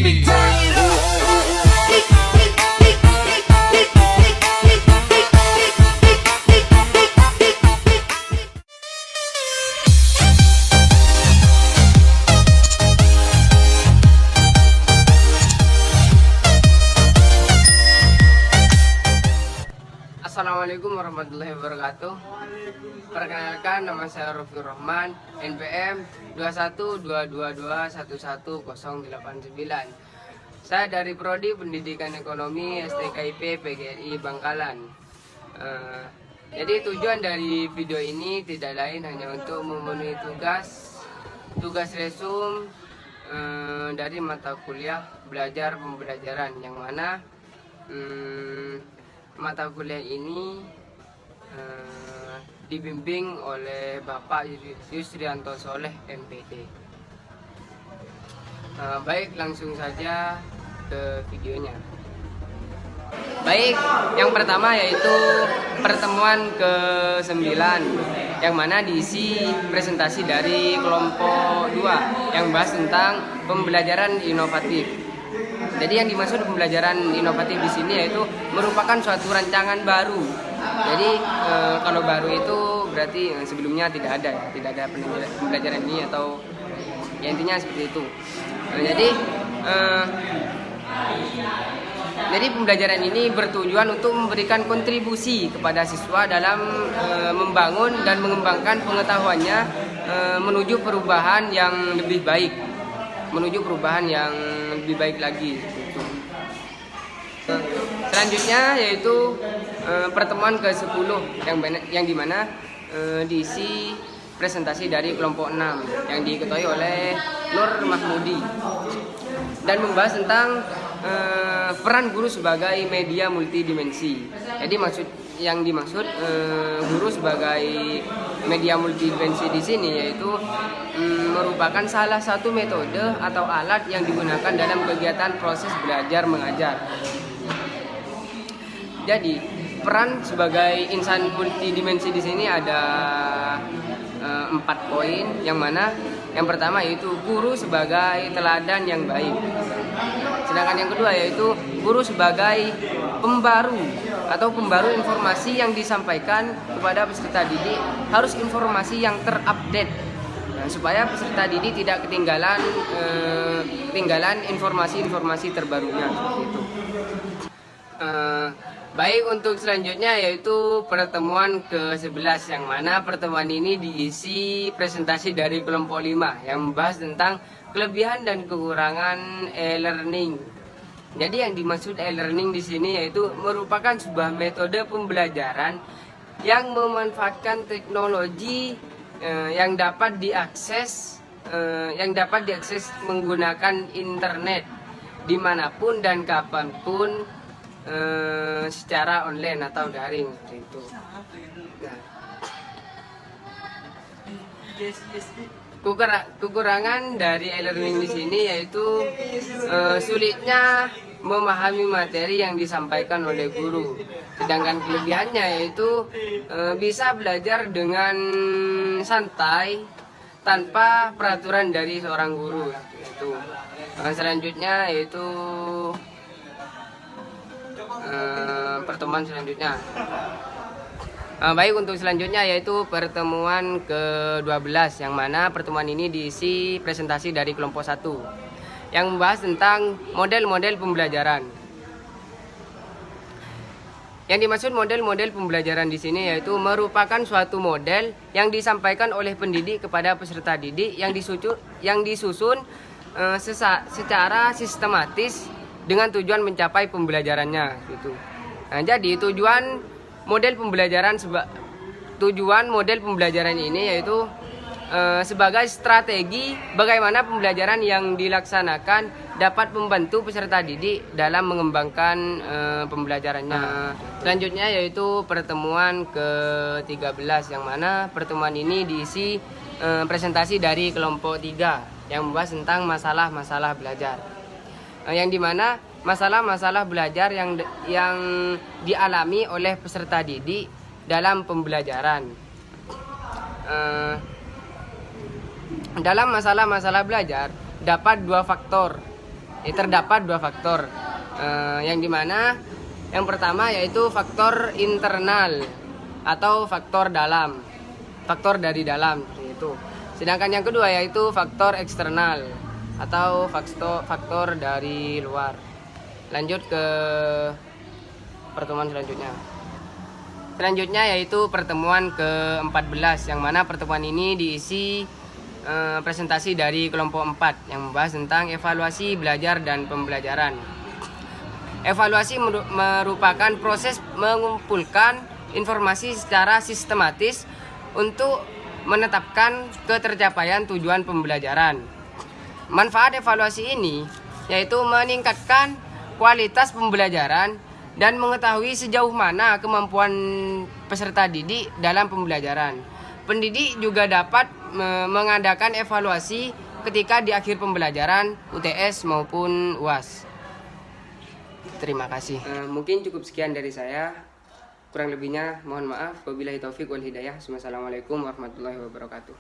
Assalamualaikum warahmatullahi wabarakatuh. Perkenalkan, nama saya Rofik Rahman, NPM 21222111089. Saya dari Prodi Pendidikan Ekonomi STKIP PGRI Bangkalan. Jadi tujuan dari video ini tidak lain hanya untuk memenuhi tugas resum dari mata kuliah belajar pembelajaran, yang mana mata kuliah ini dibimbing oleh Bapak Yusrianto Soleh MPD. Baik, langsung saja ke videonya. Baik, yang pertama yaitu pertemuan ke-9, yang mana diisi presentasi dari kelompok 2 yang bahas tentang pembelajaran inovatif. Jadi yang dimaksud pembelajaran inovatif di sini yaitu merupakan suatu rancangan baru. Jadi kalau baru itu berarti sebelumnya tidak ada pembelajaran ini, atau ya intinya seperti itu. Jadi pembelajaran ini bertujuan untuk memberikan kontribusi kepada siswa dalam membangun dan mengembangkan pengetahuannya menuju perubahan yang lebih baik. Lagi. Selanjutnya yaitu pertemuan ke-10 yang dimana diisi presentasi dari kelompok 6 yang diketuai oleh Nur Mahmudi dan membahas tentang peran guru sebagai media multidimensi. Jadi yang dimaksud guru sebagai media multidimensi di sini yaitu merupakan salah satu metode atau alat yang digunakan dalam kegiatan proses belajar mengajar. Jadi peran sebagai insan multidimensi di sini ada 4 poin, yang mana yang pertama yaitu guru sebagai teladan yang baik. Sedangkan yang kedua yaitu guru sebagai pembaru informasi yang disampaikan kepada peserta didik harus informasi yang terupdate, supaya peserta didik tidak ketinggalan informasi-informasi terbarunya. Gitu. Baik, untuk selanjutnya yaitu pertemuan ke-11, yang mana pertemuan ini diisi presentasi dari kelompok 5 yang membahas tentang kelebihan dan kekurangan e-learning. Jadi yang dimaksud e-learning di sini yaitu merupakan sebuah metode pembelajaran yang memanfaatkan teknologi yang dapat diakses menggunakan internet dimanapun dan kapanpun, secara online atau daring seperti itu. Kekurangan dari e-learning di sini yaitu sulitnya memahami materi yang disampaikan oleh guru. Sedangkan kelebihannya yaitu bisa belajar dengan santai tanpa peraturan dari seorang guru. Itu. Selanjutnya yaitu pertemuan selanjutnya. Baik, untuk selanjutnya yaitu pertemuan ke-12, yang mana pertemuan ini diisi presentasi dari kelompok 1 yang membahas tentang model-model pembelajaran. Yang dimaksud model-model pembelajaran di sini yaitu merupakan suatu model yang disampaikan oleh pendidik kepada peserta didik yang disusun secara sistematis dengan tujuan mencapai pembelajarannya gitu. Nah, jadi tujuan model pembelajaran ini yaitu sebagai strategi bagaimana pembelajaran yang dilaksanakan dapat membantu peserta didik dalam mengembangkan pembelajarannya. Selanjutnya yaitu pertemuan ke-13, yang mana pertemuan ini diisi presentasi dari kelompok 3 yang membahas tentang masalah-masalah belajar. Yang dimana masalah-masalah belajar yang dialami oleh peserta didik dalam pembelajaran. Dalam masalah-masalah belajar dapat dua faktor, terdapat dua faktor, yang dimana yang pertama yaitu faktor internal atau faktor dalam, faktor dari dalam itu. Sedangkan yang kedua yaitu faktor eksternal atau faktor dari luar. Lanjut ke pertemuan selanjutnya. Selanjutnya yaitu pertemuan ke-14, yang mana pertemuan ini diisi presentasi dari kelompok 4 yang membahas tentang evaluasi belajar dan pembelajaran. Evaluasi merupakan proses mengumpulkan informasi secara sistematis untuk menetapkan ketercapaian tujuan pembelajaran. Manfaat evaluasi ini yaitu meningkatkan kualitas pembelajaran dan mengetahui sejauh mana kemampuan peserta didik dalam pembelajaran. Pendidik juga dapat mengadakan evaluasi ketika di akhir pembelajaran UTS maupun UAS. Terima kasih. Mungkin cukup sekian dari saya. Kurang lebihnya mohon maaf. Wabillahi taufik wal hidayah. Wassalamualaikum warahmatullahi wabarakatuh.